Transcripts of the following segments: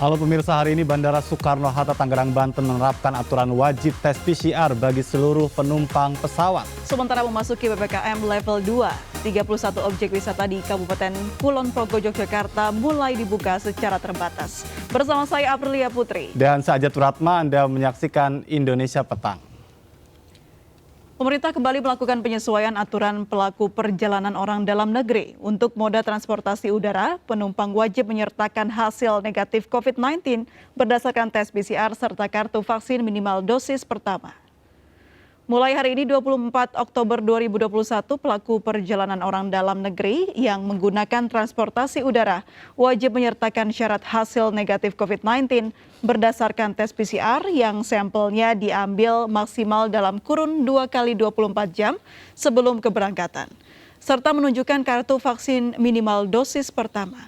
Halo pemirsa, hari ini Bandara Soekarno-Hatta Tangerang, Banten menerapkan aturan wajib tes PCR bagi seluruh penumpang pesawat. Sementara memasuki PPKM level 2, 31 objek wisata di Kabupaten Kulon Progo, Yogyakarta mulai dibuka secara terbatas. Bersama saya Aprilia Putri. Dan saya Ajat Turatma, Anda menyaksikan Indonesia Petang. Pemerintah kembali melakukan penyesuaian aturan pelaku perjalanan orang dalam negeri. Untuk moda transportasi udara, penumpang wajib menyertakan hasil negatif COVID-19 berdasarkan tes PCR serta kartu vaksin minimal dosis pertama. Mulai hari ini 24 Oktober 2021, pelaku perjalanan orang dalam negeri yang menggunakan transportasi udara wajib menyertakan syarat hasil negatif COVID-19 berdasarkan tes PCR yang sampelnya diambil maksimal dalam kurun 2 kali 24 jam sebelum keberangkatan, serta menunjukkan kartu vaksin minimal dosis pertama.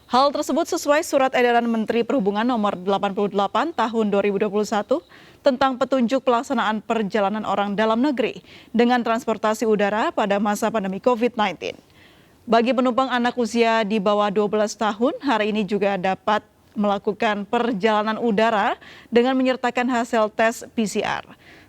Hal tersebut sesuai Surat Edaran Menteri Perhubungan Nomor 88 Tahun 2021 tentang petunjuk pelaksanaan perjalanan orang dalam negeri dengan transportasi udara pada masa pandemi COVID-19. Bagi penumpang anak usia di bawah 12 tahun, hari ini juga dapat melakukan perjalanan udara dengan menyertakan hasil tes PCR.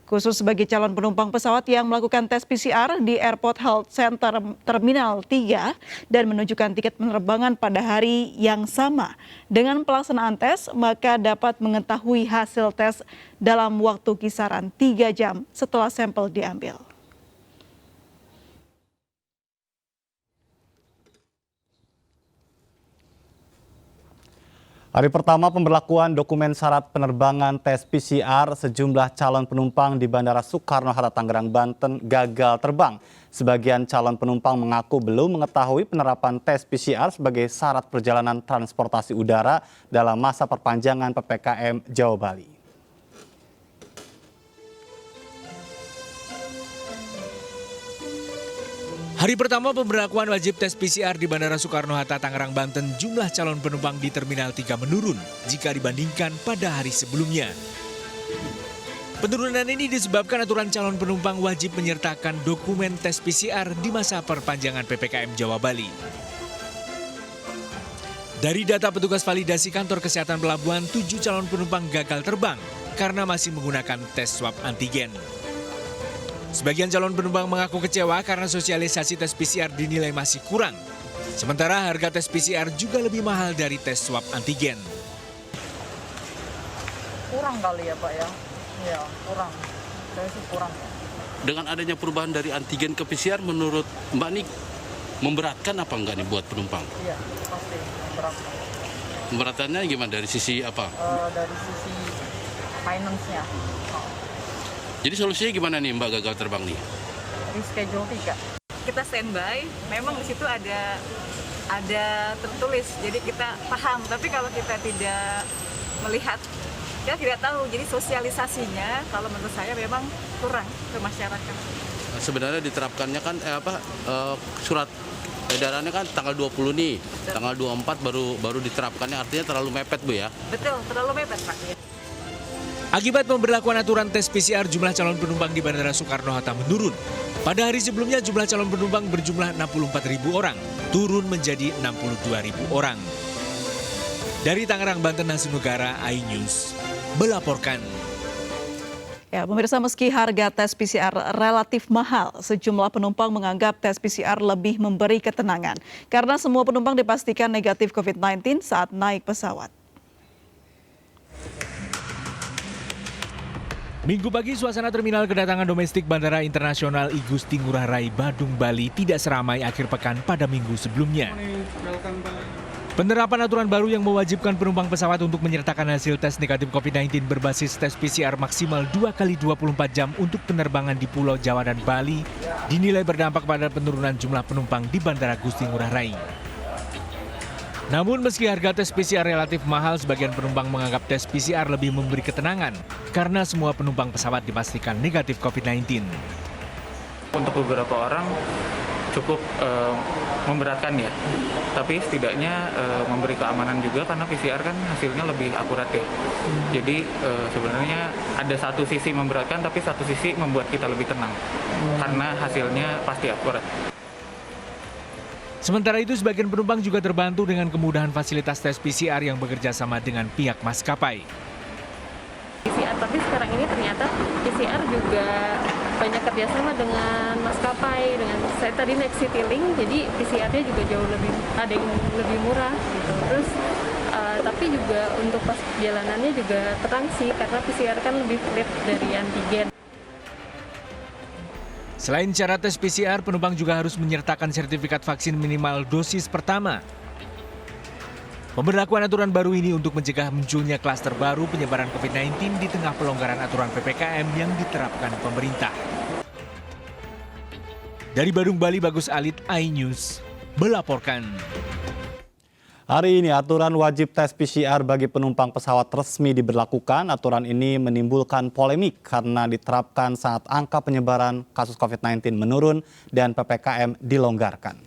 Khusus bagi calon penumpang pesawat yang melakukan tes PCR di Airport Health Center Terminal 3 dan menunjukkan tiket penerbangan pada hari yang sama dengan pelaksanaan tes, maka dapat mengetahui hasil tes dalam waktu kisaran 3 jam setelah sampel diambil. Hari pertama pemberlakuan dokumen syarat penerbangan tes PCR, sejumlah calon penumpang di Bandara Soekarno-Hatta Tangerang, Banten gagal terbang. Sebagian calon penumpang mengaku belum mengetahui penerapan tes PCR sebagai syarat perjalanan transportasi udara dalam masa perpanjangan PPKM Jawa Bali. Hari pertama pemberlakuan wajib tes PCR di Bandara Soekarno-Hatta Tangerang, Banten, jumlah calon penumpang di Terminal 3 menurun jika dibandingkan pada hari sebelumnya. Penurunan ini disebabkan aturan calon penumpang wajib menyertakan dokumen tes PCR di masa perpanjangan PPKM Jawa Bali. Dari data petugas validasi kantor kesehatan pelabuhan, 7 calon penumpang gagal terbang karena masih menggunakan tes swab antigen. Sebagian calon penumpang mengaku kecewa karena sosialisasi tes PCR dinilai masih kurang. Sementara harga tes PCR juga lebih mahal dari tes swab antigen. Kurang kali ya Pak ya? Iya, kurang. Saya sih kurang. Dengan adanya perubahan dari antigen ke PCR, menurut Mbak nih, memberatkan apa enggak nih buat penumpang? Iya, pasti memberatkan. Memberatannya gimana, dari sisi apa? Dari sisi finance-nya. Jadi solusinya gimana nih Mbak gagal terbang nih? Reschedule 3. Kita standby, memang di situ ada tertulis, jadi kita paham. Tapi kalau kita tidak melihat, kita tidak tahu. Jadi sosialisasinya, kalau menurut saya memang kurang ke masyarakat. Sebenarnya diterapkannya kan surat edarannya kan tanggal 20 nih, betul. Tanggal 24 baru diterapkannya, artinya terlalu mepet Bu ya? Betul, terlalu mepet Pak. Akibat pemberlakuan aturan tes PCR, jumlah calon penumpang di Bandara Soekarno-Hatta menurun. Pada hari sebelumnya jumlah calon penumpang berjumlah 64.000 orang, turun menjadi 62.000 orang. Dari Tangerang, Banten, Hasil Negara, iNews melaporkan. Ya, pemirsa, meski harga tes PCR relatif mahal, sejumlah penumpang menganggap tes PCR lebih memberi ketenangan karena semua penumpang dipastikan negatif COVID-19 saat naik pesawat. Minggu pagi, suasana terminal kedatangan domestik Bandara Internasional I Gusti Ngurah Rai, Badung, Bali tidak seramai akhir pekan pada minggu sebelumnya. Penerapan aturan baru yang mewajibkan penumpang pesawat untuk menyertakan hasil tes negatif COVID-19 berbasis tes PCR maksimal 2 kali 24 jam untuk penerbangan di Pulau Jawa dan Bali dinilai berdampak pada penurunan jumlah penumpang di Bandara Gusti Ngurah Rai. Namun meski harga tes PCR relatif mahal, sebagian penumpang menganggap tes PCR lebih memberi ketenangan karena semua penumpang pesawat dipastikan negatif COVID-19. Untuk beberapa orang cukup memberatkan ya, tapi setidaknya memberi keamanan juga karena PCR kan hasilnya lebih akurat ya. Jadi sebenarnya ada satu sisi memberatkan tapi satu sisi membuat kita lebih tenang karena hasilnya pasti akurat. Sementara itu, sebagian penumpang juga terbantu dengan kemudahan fasilitas tes PCR yang bekerja sama dengan pihak maskapai. PCR, tapi sekarang ini ternyata PCR juga banyak kerjasama dengan maskapai, dengan saya tadi naik Citylink, jadi PCR-nya juga jauh lebih, ada yang lebih murah gitu. Terus tapi juga untuk pas perjalanannya juga terang sih, karena PCR kan lebih flat dari antigen. Selain syarat tes PCR, penumpang juga harus menyertakan sertifikat vaksin minimal dosis pertama. Pemberlakuan aturan baru ini untuk mencegah munculnya klaster baru penyebaran COVID-19 di tengah pelonggaran aturan PPKM yang diterapkan pemerintah. Dari Badung, Bali, Bagus Alit, iNews melaporkan. Hari ini aturan wajib tes PCR bagi penumpang pesawat resmi diberlakukan. Aturan ini menimbulkan polemik karena diterapkan saat angka penyebaran kasus COVID-19 menurun dan PPKM dilonggarkan.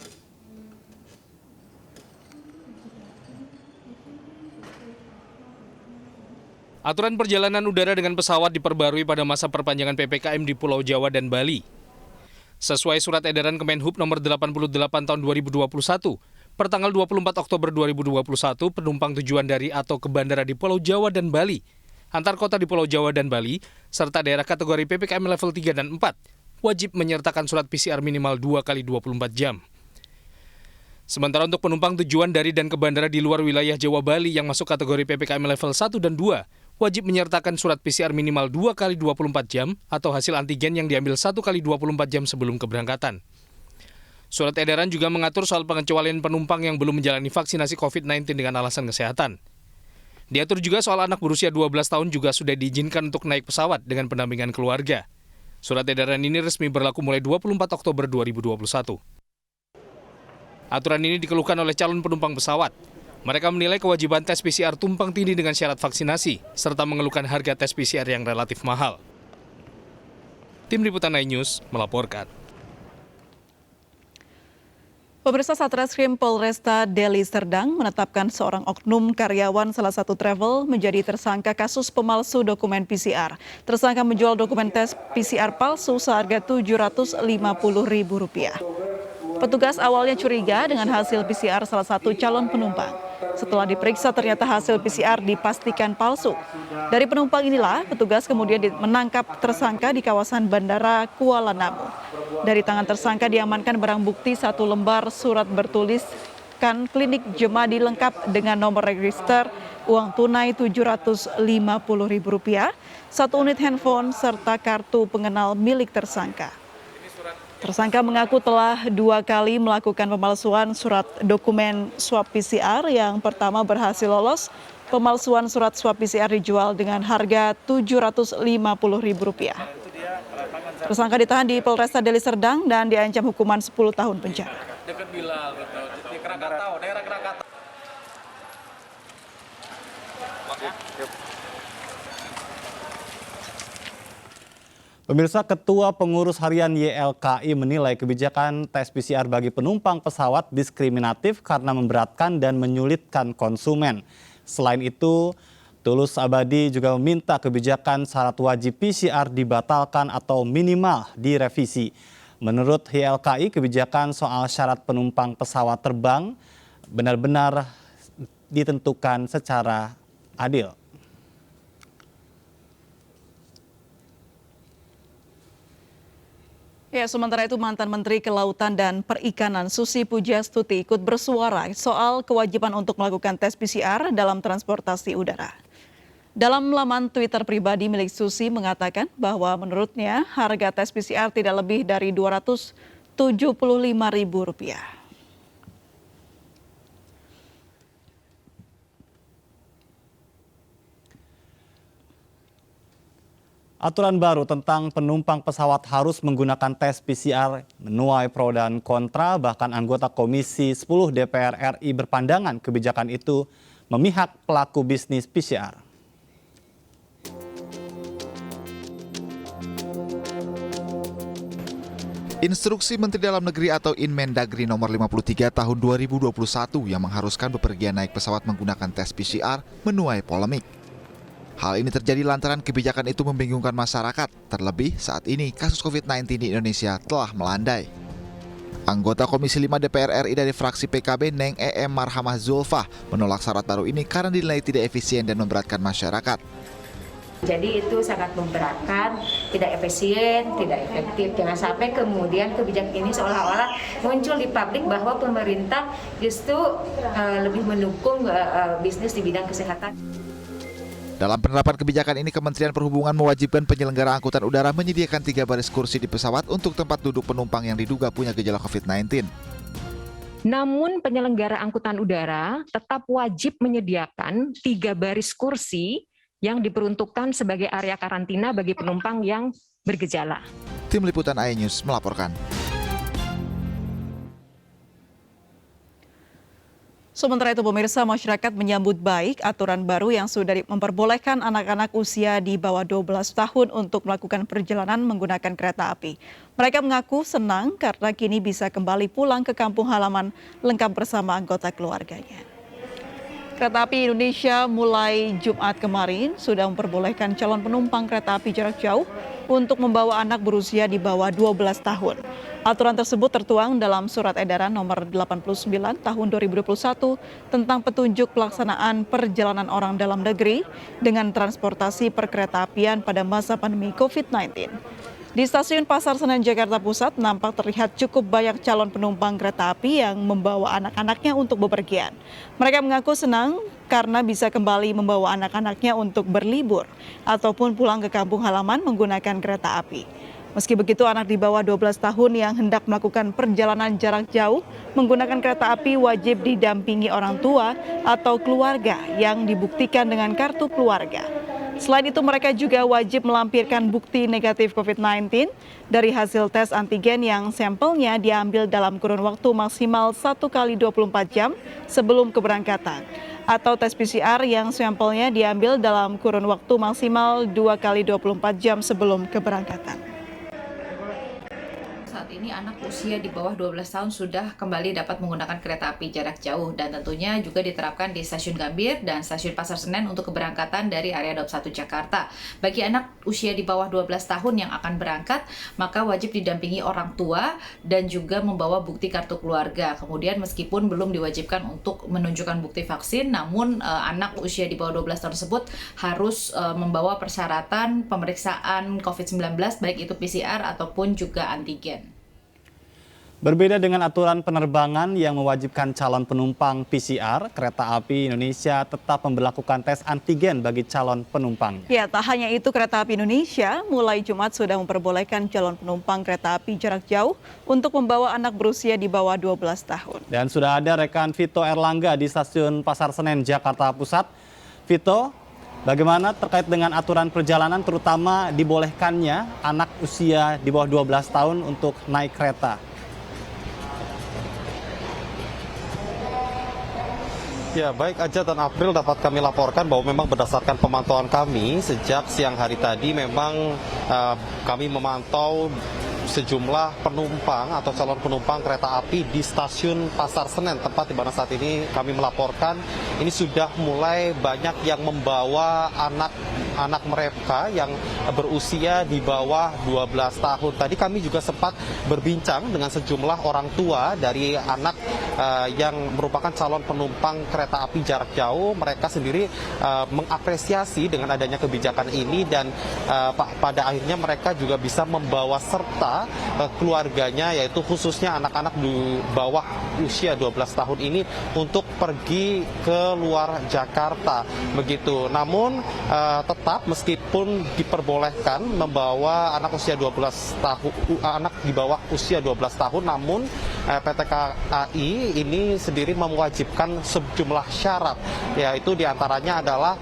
Aturan perjalanan udara dengan pesawat diperbarui pada masa perpanjangan PPKM di Pulau Jawa dan Bali. Sesuai Surat Edaran Kemenhub nomor 88 tahun 2021, pertanggal 24 Oktober 2021, penumpang tujuan dari atau ke bandara di Pulau Jawa dan Bali, antar kota di Pulau Jawa dan Bali, serta daerah kategori PPKM level 3 dan 4, wajib menyertakan surat PCR minimal 2 kali 24 jam. Sementara untuk penumpang tujuan dari dan ke bandara di luar wilayah Jawa Bali yang masuk kategori PPKM level 1 dan 2, wajib menyertakan surat PCR minimal 2 kali 24 jam atau hasil antigen yang diambil 1 kali 24 jam sebelum keberangkatan. Surat edaran juga mengatur soal pengecualian penumpang yang belum menjalani vaksinasi COVID-19 dengan alasan kesehatan. Diatur juga soal anak berusia 12 tahun juga sudah diizinkan untuk naik pesawat dengan pendampingan keluarga. Surat edaran ini resmi berlaku mulai 24 Oktober 2021. Aturan ini dikeluhkan oleh calon penumpang pesawat. Mereka menilai kewajiban tes PCR tumpang tindih dengan syarat vaksinasi, serta mengeluhkan harga tes PCR yang relatif mahal. Tim Liputan iNews melaporkan. Pemirsa, Satreskrim Polresta Deli Serdang menetapkan seorang oknum karyawan salah satu travel menjadi tersangka kasus pemalsu dokumen PCR. Tersangka menjual dokumen tes PCR palsu seharga Rp750.000. Petugas awalnya curiga dengan hasil PCR salah satu calon penumpang. Setelah diperiksa ternyata hasil PCR dipastikan palsu. Dari penumpang inilah petugas kemudian menangkap tersangka di kawasan Bandara Kuala Namu. Dari tangan tersangka diamankan barang bukti 1 lembar surat bertuliskan klinik Jemadi lengkap dengan nomor register, uang tunai Rp750.000, 1 unit handphone serta kartu pengenal milik tersangka. Tersangka mengaku telah 2 kali melakukan pemalsuan surat dokumen swab PCR. Yang pertama berhasil lolos. Pemalsuan surat swab PCR dijual dengan harga Rp750.000. Tersangka ditahan di Polresta Deli Serdang dan diancam hukuman 10 tahun penjara. Pemirsa, Ketua Pengurus Harian YLKI menilai kebijakan tes PCR bagi penumpang pesawat diskriminatif karena memberatkan dan menyulitkan konsumen. Selain itu, Tulus Abadi juga meminta kebijakan syarat wajib PCR dibatalkan atau minimal direvisi. Menurut YLKI, kebijakan soal syarat penumpang pesawat terbang benar-benar ditentukan secara adil. Ya, sementara itu mantan Menteri Kelautan dan Perikanan Susi Pujastuti ikut bersuara soal kewajiban untuk melakukan tes PCR dalam transportasi udara. Dalam laman Twitter pribadi milik Susi mengatakan bahwa menurutnya harga tes PCR tidak lebih dari Rp275.000. Aturan baru tentang penumpang pesawat harus menggunakan tes PCR menuai pro dan kontra, bahkan anggota Komisi 10 DPR RI berpandangan kebijakan itu memihak pelaku bisnis PCR. Instruksi Menteri Dalam Negeri atau Inmendagri nomor 53 tahun 2021 yang mengharuskan bepergian naik pesawat menggunakan tes PCR menuai polemik. Hal ini terjadi lantaran kebijakan itu membingungkan masyarakat, terlebih saat ini kasus COVID-19 di Indonesia telah melandai. Anggota Komisi 5 DPR RI dari fraksi PKB Neng EM Marhamah Zulfah menolak syarat baru ini karena dinilai tidak efisien dan memberatkan masyarakat. Jadi itu sangat memberatkan, tidak efisien, tidak efektif. Jangan sampai kemudian kebijakan ini seolah-olah muncul di publik bahwa pemerintah justru lebih mendukung bisnis di bidang kesehatan. Dalam penerapan kebijakan ini, Kementerian Perhubungan mewajibkan penyelenggara angkutan udara menyediakan 3 baris kursi di pesawat untuk tempat duduk penumpang yang diduga punya gejala COVID-19. Namun penyelenggara angkutan udara tetap wajib menyediakan 3 baris kursi yang diperuntukkan sebagai area karantina bagi penumpang yang bergejala. Tim Liputan iNews melaporkan. Sementara itu pemirsa, masyarakat menyambut baik aturan baru yang sudah memperbolehkan anak-anak usia di bawah 12 tahun untuk melakukan perjalanan menggunakan kereta api. Mereka mengaku senang karena kini bisa kembali pulang ke kampung halaman lengkap bersama anggota keluarganya. Kereta api Indonesia mulai Jumat kemarin sudah memperbolehkan calon penumpang kereta api jarak jauh untuk membawa anak berusia di bawah 12 tahun. Aturan tersebut tertuang dalam Surat Edaran Nomor 89 Tahun 2021 tentang petunjuk pelaksanaan perjalanan orang dalam negeri dengan transportasi perkeretaapian pada masa pandemi COVID-19. Di stasiun Pasar Senen, Jakarta Pusat, nampak terlihat cukup banyak calon penumpang kereta api yang membawa anak-anaknya untuk bepergian. Mereka mengaku senang karena bisa kembali membawa anak-anaknya untuk berlibur ataupun pulang ke kampung halaman menggunakan kereta api. Meski begitu, anak di bawah 12 tahun yang hendak melakukan perjalanan jarak jauh menggunakan kereta api wajib didampingi orang tua atau keluarga yang dibuktikan dengan kartu keluarga. Selain itu, mereka juga wajib melampirkan bukti negatif COVID-19 dari hasil tes antigen yang sampelnya diambil dalam kurun waktu maksimal 1 kali 24 jam sebelum keberangkatan, atau tes PCR yang sampelnya diambil dalam kurun waktu maksimal 2 kali 24 jam sebelum keberangkatan. Saat ini anak usia di bawah 12 tahun sudah kembali dapat menggunakan kereta api jarak jauh dan tentunya juga diterapkan di Stasiun Gambir dan Stasiun Pasar Senen untuk keberangkatan dari area Daup 1 Jakarta. Bagi anak usia di bawah 12 tahun yang akan berangkat, maka wajib didampingi orang tua dan juga membawa bukti kartu keluarga. Kemudian meskipun belum diwajibkan untuk menunjukkan bukti vaksin, namun anak usia di bawah 12 tahun tersebut harus membawa persyaratan pemeriksaan COVID-19 baik itu PCR ataupun juga antigen. Berbeda dengan aturan penerbangan yang mewajibkan calon penumpang PCR, Kereta Api Indonesia tetap memberlakukan tes antigen bagi calon penumpangnya. Ya, tak hanya itu, Kereta Api Indonesia mulai Jumat sudah memperbolehkan calon penumpang kereta api jarak jauh untuk membawa anak berusia di bawah 12 tahun. Dan sudah ada rekan Vito Erlangga di Stasiun Pasar Senen, Jakarta Pusat. Vito, bagaimana terkait dengan aturan perjalanan terutama dibolehkannya anak usia di bawah 12 tahun untuk naik kereta? Ya, baik Aja dan April, dapat kami laporkan bahwa memang berdasarkan pemantauan kami sejak siang hari tadi memang kami memantau sejumlah penumpang atau calon penumpang kereta api di stasiun Pasar Senen, tempat di mana saat ini kami melaporkan ini sudah mulai banyak yang membawa anak mereka yang berusia di bawah 12 tahun. Tadi kami juga sempat berbincang dengan sejumlah orang tua dari anak yang merupakan calon penumpang kereta api jarak jauh. Mereka sendiri mengapresiasi dengan adanya kebijakan ini dan pada akhirnya mereka juga bisa membawa serta keluarganya, yaitu khususnya anak-anak di bawah usia 12 tahun ini untuk pergi ke luar Jakarta begitu. Namun tetap meskipun diperbolehkan membawa anak usia 12 tahun, anak di bawah usia 12 tahun, namun PT KAI ini sendiri mewajibkan sejumlah syarat, yaitu diantaranya adalah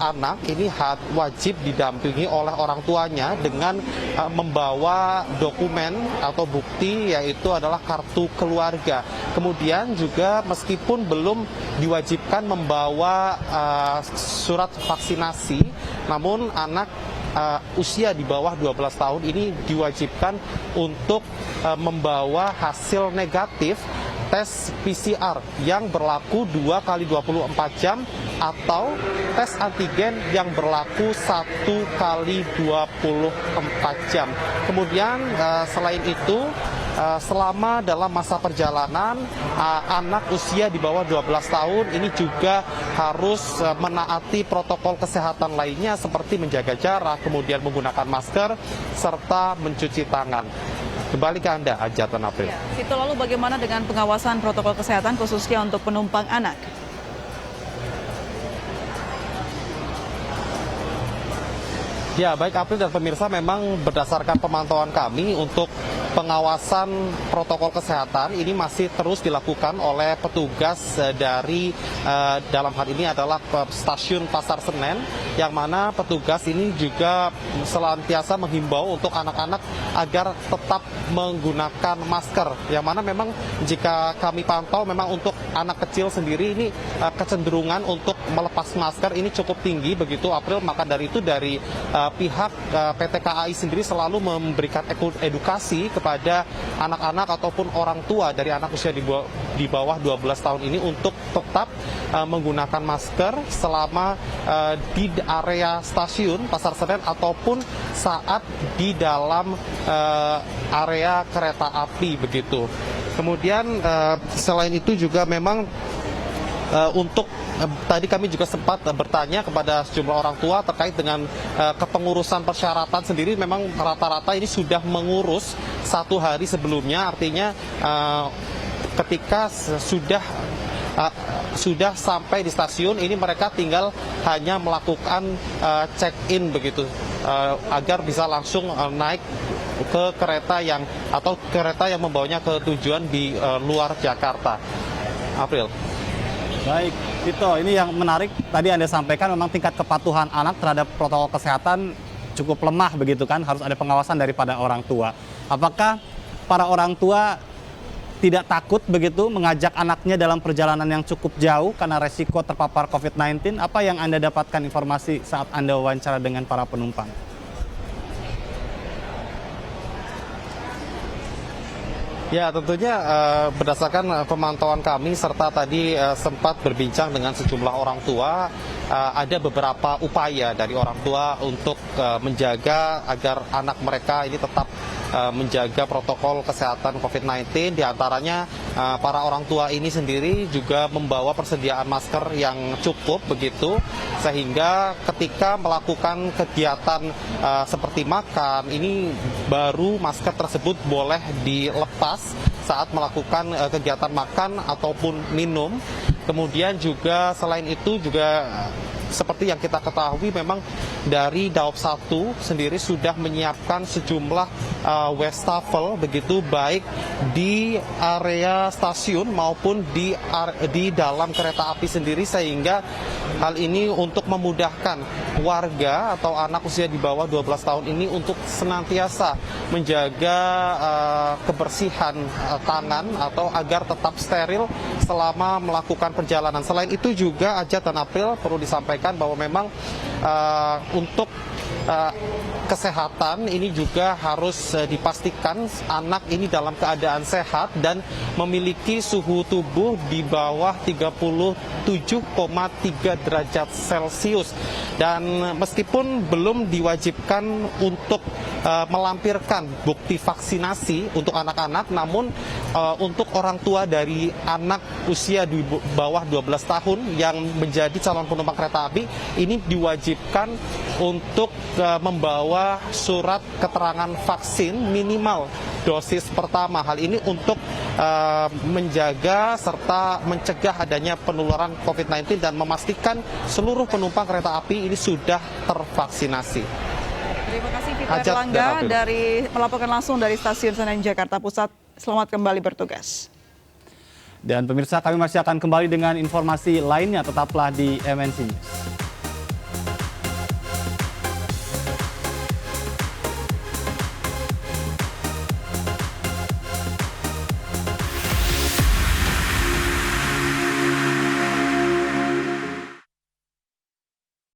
anak ini wajib didampingi oleh orang tuanya dengan membawa dokumen atau bukti, yaitu adalah kartu keluarga. Kemudian juga meskipun belum diwajibkan membawa surat vaksinasi, namun anak usia di bawah 12 tahun ini diwajibkan untuk membawa hasil negatif tes PCR yang berlaku 2 kali 24 jam atau tes antigen yang berlaku 1 kali 24 jam. Kemudian selain itu selama dalam masa perjalanan anak usia di bawah 12 tahun ini juga harus menaati protokol kesehatan lainnya seperti menjaga jarak, kemudian menggunakan masker, serta mencuci tangan. Kembali ke Anda, Ajat dan April. Itu lalu bagaimana dengan pengawasan protokol kesehatan khususnya untuk penumpang anak? Ya, baik April dan pemirsa, memang berdasarkan pemantauan kami untuk pengawasan protokol kesehatan ini masih terus dilakukan oleh petugas dari dalam hal ini adalah stasiun Pasar Senen, yang mana petugas ini juga senantiasa menghimbau untuk anak-anak agar tetap menggunakan masker, yang mana memang jika kami pantau memang untuk anak kecil sendiri ini kecenderungan untuk melepas masker ini cukup tinggi begitu April. Maka dari itu dari pihak PT KAI sendiri selalu memberikan edukasi kepada anak-anak ataupun orang tua dari anak usia di bawah 12 tahun ini untuk tetap menggunakan masker selama di area stasiun Pasar Senen ataupun saat di dalam area kereta api begitu. Kemudian selain itu juga memang untuk tadi kami juga sempat bertanya kepada sejumlah orang tua terkait dengan kepengurusan persyaratan sendiri. Memang rata-rata ini sudah mengurus 1 hari sebelumnya, artinya ketika sudah sampai di stasiun ini mereka tinggal hanya melakukan check-in begitu agar bisa langsung naik ke kereta yang membawanya ke tujuan di luar Jakarta. April. Baik, Tito, ini yang menarik tadi Anda sampaikan memang tingkat kepatuhan anak terhadap protokol kesehatan cukup lemah begitu kan, harus ada pengawasan daripada orang tua. Apakah para orang tua tidak takut begitu mengajak anaknya dalam perjalanan yang cukup jauh karena resiko terpapar COVID-19? Apa yang Anda dapatkan informasi saat Anda wawancara dengan para penumpang? Ya, tentunya berdasarkan pemantauan kami serta tadi sempat berbincang dengan sejumlah orang tua, ada beberapa upaya dari orang tua untuk menjaga agar anak mereka ini tetap menjaga protokol kesehatan COVID-19. Di antaranya para orang tua ini sendiri juga membawa persediaan masker yang cukup begitu, sehingga ketika melakukan kegiatan seperti makan ini baru masker tersebut boleh dilepas saat melakukan kegiatan makan ataupun minum. Kemudian juga selain itu juga seperti yang kita ketahui memang dari Daop 1 sendiri sudah menyiapkan sejumlah wastafel begitu, baik di area stasiun maupun di dalam kereta api sendiri, sehingga hal ini untuk memudahkan warga atau anak usia di bawah 12 tahun ini untuk senantiasa menjaga kebersihan tangan atau agar tetap steril selama melakukan perjalanan. Selain itu juga Ajat dan April perlu disampaikan bahwa memang untuk kesehatan ini juga harus dipastikan anak ini dalam keadaan sehat dan memiliki suhu tubuh di bawah 37,3 derajat Celcius. Dan meskipun belum diwajibkan untuk melampirkan bukti vaksinasi untuk anak-anak, namun untuk orang tua dari anak usia di bawah 12 tahun yang menjadi calon penumpang kereta api ini diwajibkan untuk membawa surat keterangan vaksin minimal dosis pertama. Hal ini untuk menjaga serta mencegah adanya penularan COVID-19 dan memastikan seluruh penumpang kereta api ini sudah tervaksinasi. Terima kasih Fitra Erlangga melaporkan langsung dari Stasiun Senen Jakarta Pusat. Selamat kembali bertugas. Dan pemirsa, kami masih akan kembali dengan informasi lainnya, tetaplah di MNC News.